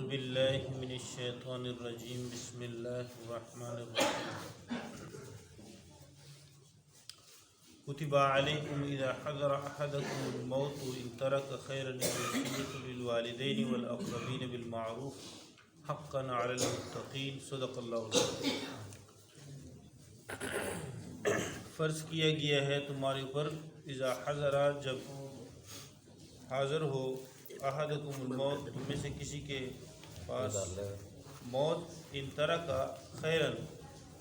باللہ من الشیطان الرجیم بسم اللہ الرحمن الرحیم کتب علیکم اذا حضر احدکم الموت ان ترک خیرا الوصیۃ للوالدین والاقربین بالمعروف حقا علی المتقین صدق اللہ العظیم۔ فرض کیا گیا ہے تمہارے اوپر اذا حضر جب حاضر ہو احدکم الموت تم میں سے کسی کے پاس موت ان ترک خیرن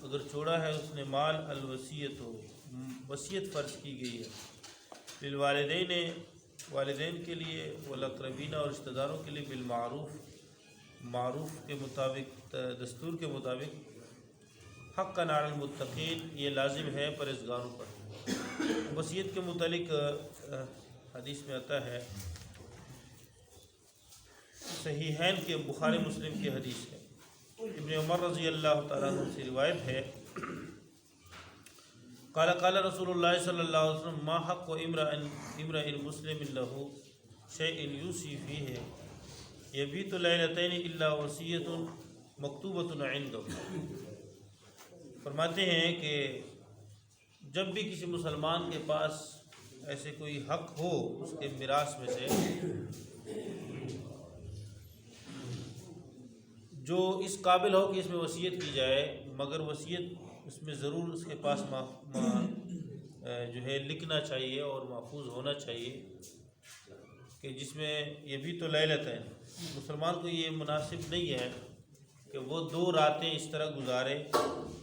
اگر چھوڑا ہے اس نے مال الوصیت ہو وصیت فرض کی گئی ہے للوالدین والدین کے لیے والاقربین اور رشتہ داروں کے لیے بالمعروف معروف کے مطابق دستور کے مطابق حقا علی المتقین یہ لازم ہے پرہیزگاروں پر۔ وصیت کے متعلق حدیث میں آتا ہے صحیحین کے بخاری مسلم کی حدیث ہے، ابن عمر رضی اللہ تعالیٰ عنہ سے روایت ہے قال قال رسول اللہ صلی اللہ علیہ وسلم ما حق امرئ مسلم له شیء یوصی فیہ یبیت لیلتین الا وصیۃ مکتوبۃ عنده۔ فرماتے ہیں کہ جب بھی کسی مسلمان کے پاس ایسے کوئی حق ہو اس کے میراث میں سے جو اس قابل ہو کہ اس میں وصیت کی جائے، مگر وصیت اس میں ضرور اس کے پاس جو ہے لکھنا چاہیے اور محفوظ ہونا چاہیے کہ جس میں یہ بھی تو لیلت ہے، مسلمان کو یہ مناسب نہیں ہے کہ وہ 2 راتیں اس طرح گزارے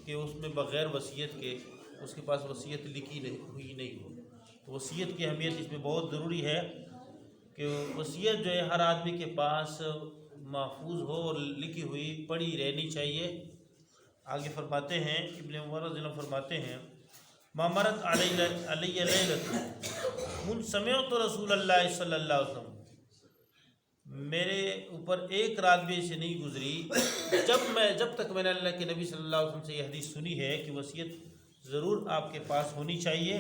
کہ اس میں بغیر وصیت کے اس کے پاس وصیت لکھی ہوئی نہیں ہو۔ تو وصیت کی اہمیت اس میں بہت ضروری ہے کہ وصیت جو ہے ہر آدمی کے پاس محفوظ ہو اور لکھی ہوئی پڑھی رہنی چاہیے۔ آگے فرماتے ہیں ابن عمر رضی اللہ عنہ فرماتے ہیں ما مرت علی لیلۃ من سمعت رسول اللہ صلی اللہ علیہ وسلم، میرے اوپر ایک رات بھی ایسے نہیں گزری جب تک میں نے اللہ کے نبی صلی اللہ علیہ وسلم سے یہ حدیث سنی ہے کہ وصیت ضرور آپ کے پاس ہونی چاہیے،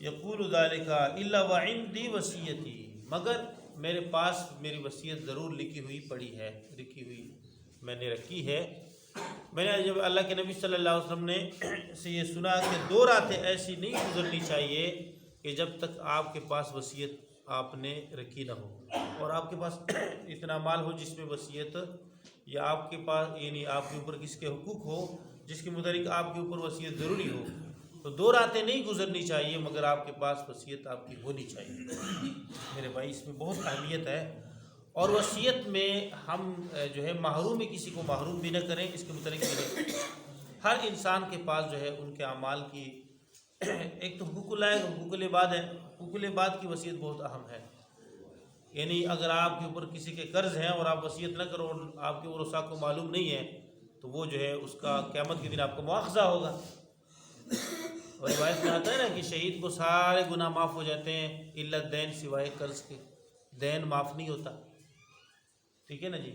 یقول ذلک الا وعندی وصیتی، مگر میرے پاس میری وصیت ضرور لکھی ہوئی پڑی ہے، لکھی ہوئی میں نے رکھی ہے۔ میں نے جب اللہ کے نبی صلی اللہ علیہ وسلم نے سے یہ سنا کہ 2 راتیں ایسی نہیں گزرنی چاہیے کہ جب تک آپ کے پاس وصیت آپ نے رکھی نہ ہو اور آپ کے پاس اتنا مال ہو جس میں وصیت یا آپ کے پاس یعنی آپ کے اوپر کس کے حقوق ہو جس کے متعلق آپ کے اوپر وصیت ضروری ہو، تو 2 راتیں نہیں گزرنی چاہیے مگر آپ کے پاس وصیت آپ کی ہونی چاہیے۔ میرے بھائی اس میں بہت اہمیت ہے، اور وصیت میں ہم جو ہے محرومی کسی کو محروم بھی نہ کریں، اس کے متعلق ہر انسان کے پاس جو ہے ان کے اعمال کی ایک تو حقوق اللہ ہے، حقوق العباد ہے، حقوق العباد کی وصیت بہت اہم ہے۔ یعنی اگر آپ کے اوپر کسی کے قرض ہیں اور آپ وصیت نہ کرو اور آپ کے ورثاء کو معلوم نہیں ہے تو وہ جو ہے اس کا قیامت کے دن آپ کو مواخذہ ہوگا۔ اور روایت میں آتا ہے نا کہ شہید کو سارے گناہ معاف ہو جاتے ہیں الا الدین، سوائے قرض کے، دین معاف نہیں ہوتا، ٹھیک ہے نا جی۔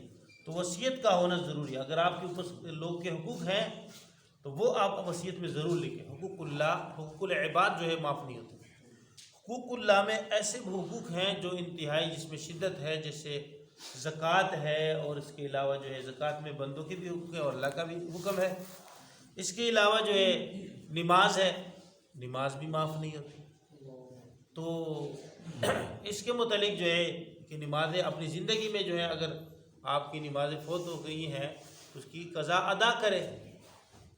تو وصیت کا ہونا ضروری ہے، اگر آپ کے اوپر لوگ کے حقوق ہیں تو وہ آپ وصیت میں ضرور لکھیں۔ حقوق اللہ، حقوق العباد جو ہے معاف نہیں ہوتے۔ حقوق اللہ میں ایسے حقوق ہیں جو انتہائی جس میں شدت ہے، جیسے زکوٰۃ ہے، اور اس کے علاوہ جو ہے زکوٰۃ میں بندوں کے بھی حقوق ہیں اور اللہ کا بھی حکم ہے۔ اس کے علاوہ جو ہے نماز ہے، نماز بھی معاف نہیں ہوتی۔ تو اس کے متعلق جو ہے کہ نمازیں اپنی زندگی میں جو ہے اگر آپ کی نمازیں فوت ہو گئی ہیں تو اس کی قضا ادا کرے،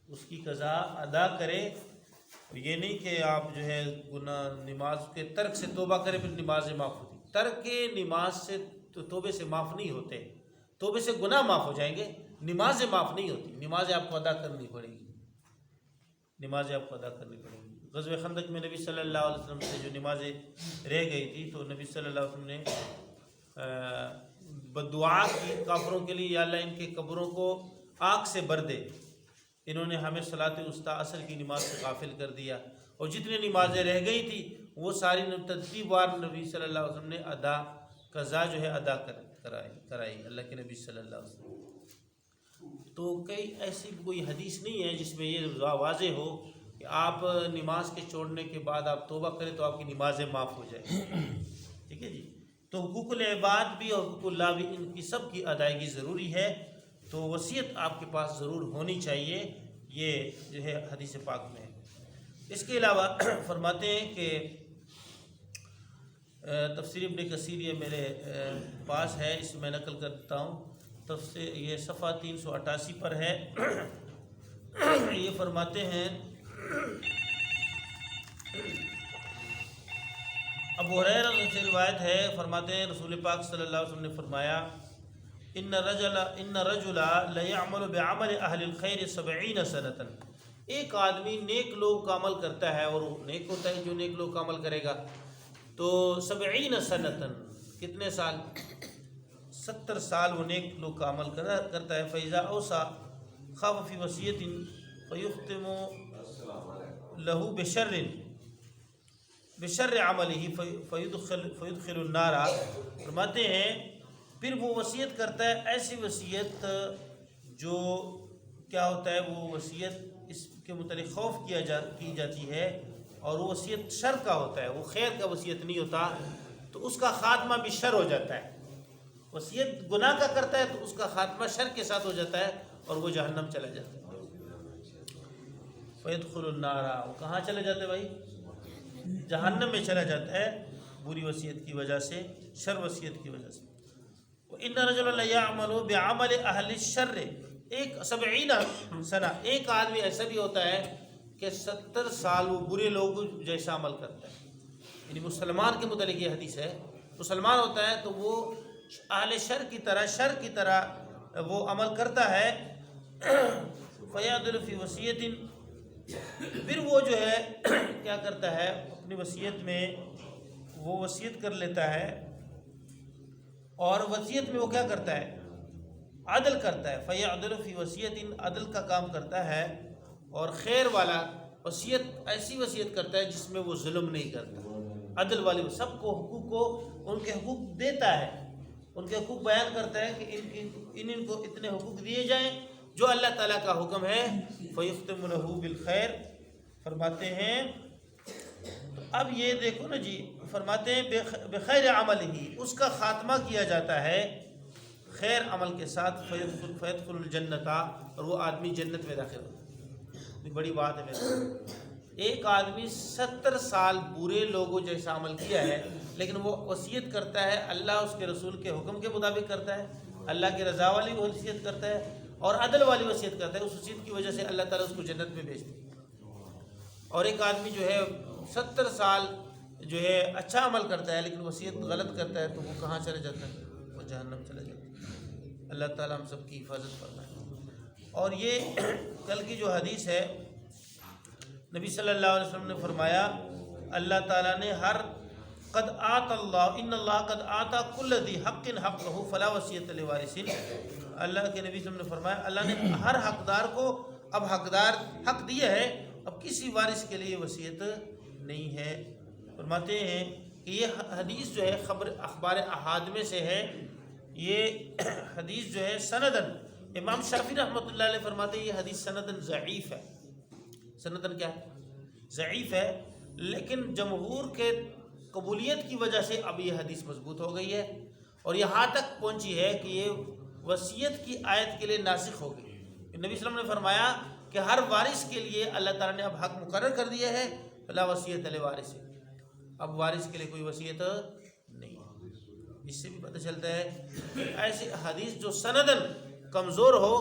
اس کی قضا ادا کرے۔ یہ نہیں کہ آپ جو ہے نماز کے ترک سے توبہ کرے پھر نمازیں معاف ہوتی، ترک نماز سے تو توبے سے معاف نہیں ہوتے، توبے سے گناہ معاف ہو جائیں گے، نمازیں معاف نہیں ہوتی، نمازیں آپ کو ادا کرنی پڑے گی، نمازیں آپ کو ادا کرنی پڑیں گی۔ غزوہ خندق میں نبی صلی اللہ علیہ وسلم سے جو نمازیں رہ گئی تھی تو نبی صلی اللہ علیہ وسلم نے بدعا کی کافروں کے لیے، یا اللہ ان کے قبروں کو آگ سے بھر دے، انہوں نے ہمیں صلاۃ الوسطیٰ عصر کی نماز سے غافل کر دیا، اور جتنی نمازیں رہ گئی تھی وہ ساری ترتیب وار نبی صلی اللہ علیہ وسلم نے قضا جو ہے ادا کرائی اللہ کے نبی صلی اللہ علیہ وسلم۔ تو کئی ایسی کوئی حدیث نہیں ہے جس میں یہ واضح ہو کہ آپ نماز کے چھوڑنے کے بعد آپ توبہ کریں تو آپ کی نمازیں معاف ہو جائیں، ٹھیک ہے جی۔ تو حقوق العباد بھی اور حقوق اللہ بھی، ان کی سب کی ادائیگی ضروری ہے، تو وصیت آپ کے پاس ضرور ہونی چاہیے، یہ جو ہے حدیث پاک میں ہے۔ اس کے علاوہ فرماتے ہیں کہ تفسیر ابن کثیر یہ میرے پاس ہے، اس میں نقل کرتا ہوں، تفسیر یہ صفحہ 388 پر ہے۔ یہ فرماتے ہیں، ابو ہریرہ سے روایت ہے، فرماتے ہیں رسول پاک صلی اللہ علیہ وسلم نے فرمایا، ان رجل لیعمل بعمل اہل الخیر 70 سنۃ، ایک آدمی نیک لوگ کا عمل کرتا ہے، اور وہ نیک ہوتا ہے جو نیک لوگ کا عمل کرے گا، تو 70 سنۃ، کتنے سال؟ 70 سال وہ نیک لوگ کا عمل کرتا ہے۔ فإذا اوصى خاف في وصية فيختم له بشر عمله فيدخل النار، فرماتے ہیں پھر وہ وصیت کرتا ہے ایسی وصیت جو کیا ہوتا ہے، وہ وصیت اس کے متعلق خوف کی جاتی ہے، اور وہ وصیت شر کا ہوتا ہے، وہ خیر کا وصیت نہیں ہوتا، تو اس کا خاتمہ بھی شر ہو جاتا ہے۔ وصیت گناہ کا کرتا ہے تو اس کا خاتمہ شر کے ساتھ ہو جاتا ہے، اور وہ جہنم چلا جاتا ہے۔ فیدخل النار، وہ کہاں چلا جاتا ہے بھائی؟ جہنم میں چلا جاتا ہے، بری وصیت کی وجہ سے، شر وصیت کی وجہ سے۔ ان رجل لیعمل بعمل اہل الشر 70 سنہ، ایک آدمی ایسا بھی ہوتا ہے کہ 70 سال وہ برے لوگوں جیسا عمل کرتا ہے، یعنی مسلمان کے متعلق یہ حدیث ہے، مسلمان ہوتا ہے تو وہ اہل شر کی طرح وہ عمل کرتا ہے، فیعدل فی وصیت، پھر وہ جو ہے کیا کرتا ہے، اپنی وصیت میں وہ وصیت کر لیتا ہے، اور وصیت میں وہ کیا کرتا ہے، عدل کرتا ہے، فیعدل فی وصیت، عدل کا کام کرتا ہے، اور خیر والا وصیت، ایسی وصیت کرتا ہے جس میں وہ ظلم نہیں کرتا، عدل والی، سب کو حقوق کو ان کے حقوق دیتا ہے، ان کے حقوق بیان کرتا ہے کہ ان کو اتنے حقوق دیے جائیں جو اللہ تعالیٰ کا حکم ہے، فیختم لہ بالخیر، فرماتے ہیں۔ تو اب یہ دیکھو نا جی، فرماتے ہیں بخیر عمل ہی، اس کا خاتمہ کیا جاتا ہے خیر عمل کے ساتھ، فیدخل الجنت، اور وہ آدمی جنت میں داخل ہوتا ہے۔ بڑی بات ہے میرے، ایک آدمی 70 سال برے لوگوں جیسا عمل کیا ہے، لیکن وہ وصیت کرتا ہے اللہ اس کے رسول کے حکم کے مطابق کرتا ہے، اللہ کی رضا والی وصیت کرتا ہے، اور عدل والی وصیت کرتا ہے، اس وصیت کی وجہ سے اللہ تعالیٰ اس کو جنت میں بھیجتا ہے۔ اور ایک آدمی جو ہے 70 سال جو ہے اچھا عمل کرتا ہے لیکن وصیت غلط کرتا ہے، تو وہ کہاں چلا جاتا ہے؟ وہ جہنم چلا جاتا ہے۔ اللہ تعالیٰ ہم سب کی حفاظت فرمائے۔ اور یہ کل کی جو حدیث ہے، نبی صلی اللہ علیہ وسلم نے فرمایا، اللہ تعالیٰ نے قد آت اللہ، ان اللہ قد آتا کل ذی حق حقہ فلا وصیۃ لوارث، اللہ کے نبی صلی اللہ علیہ وسلم نے فرمایا اللہ نے ہر حقدار کو اب حق دیا ہے، اب کسی وارث کے لیے وصیت نہیں ہے۔ فرماتے ہیں کہ یہ حدیث جو ہے اخبار احاد میں سے ہے، یہ حدیث جو ہے سندن، امام شافعی رحمۃ اللہ علیہ فرماتے ہیں یہ حدیث سندن ضعیف ہے، سندن کیا ہے؟ ضعیف ہے، لیکن جمہور کے قبولیت کی وجہ سے اب یہ حدیث مضبوط ہو گئی ہے، اور یہاں تک پہنچی ہے کہ یہ وصیت کی آیت کے لیے ناسخ ہو گئی۔ نبی صلی اللہ علیہ وسلم نے فرمایا کہ ہر وارث کے لیے اللہ تعالیٰ نے اب حق مقرر کر دیا ہے، فلا وصیۃ لوارث، اب وارث کے لیے کوئی وصیت نہیں۔ اس سے بھی پتہ چلتا ہے کہ ایسی حدیث جو سندن کمزور ہو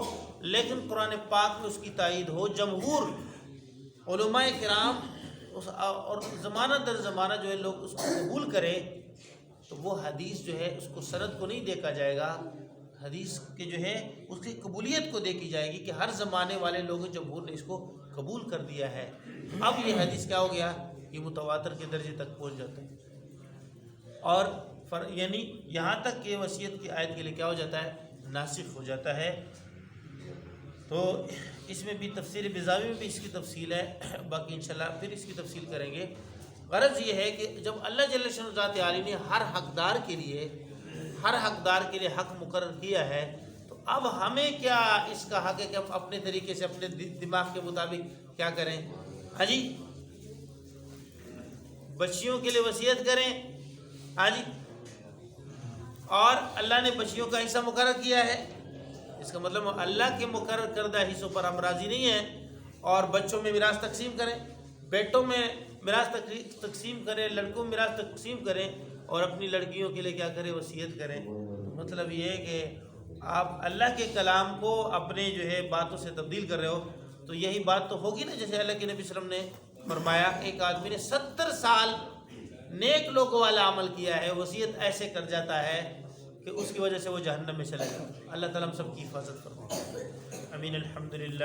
لیکن قرآن پاک میں اس کی تائید ہو، جمہور علماء کرام اور زمانہ در زمانہ جو ہے لوگ اس کو قبول کرے، تو وہ حدیث جو ہے اس کو سند کو نہیں دیکھا جائے گا، حدیث کے جو ہے اس کی قبولیت کو دیکھی جائے گی کہ ہر زمانے والے لوگ جمہور نے اس کو قبول کر دیا ہے۔ اب یہ حدیث کیا ہو گیا، یہ متواتر کے درجے تک پہنچ جاتا ہے، اور یعنی یہاں تک کہ وصیت کی آیت کے لیے کیا ہو جاتا ہے، ناسخ ہو جاتا ہے۔ تو اس میں بھی تفسیر بیضاوی میں بھی اس کی تفصیل ہے، باقی انشاءاللہ پھر اس کی تفصیل کریں گے۔ غرض یہ ہے کہ جب اللہ جل شانہ ذات عالی نے ہر حقدار کے لیے حق مقرر کیا ہے، تو اب ہمیں کیا اس کا حق ہے کہ ہم اپنے طریقے سے اپنے دماغ کے مطابق کیا کریں؟ ہاں جی، بچیوں کے لیے وصیت کریں، ہاں جی، اور اللہ نے بچیوں کا حصہ مقرر کیا ہے، اس کا مطلب اللہ کے مقرر کردہ حصوں پر ہم راضی نہیں ہیں، اور بچوں میں میراث تقسیم کریں، بیٹوں میں میراث تقسیم کریں، لڑکوں میں میراث تقسیم کریں، اور اپنی لڑکیوں کے لیے کیا کریں؟ وصیت کریں۔ مطلب یہ ہے کہ آپ اللہ کے کلام کو اپنے جو ہے باتوں سے تبدیل کر رہے ہو، تو یہی بات تو ہوگی نا، جیسے اللہ کے نبی صلی اللہ علیہ وسلم نے فرمایا ایک آدمی نے 70 سال نیک لوگوں والا عمل کیا ہے، وصیت ایسے کر جاتا ہے کہ اس کی وجہ سے وہ جہنم میں چلے گا۔ اللہ تعالیٰ ہم سب کی حفاظت فرمائے، امین۔ الحمدللہ۔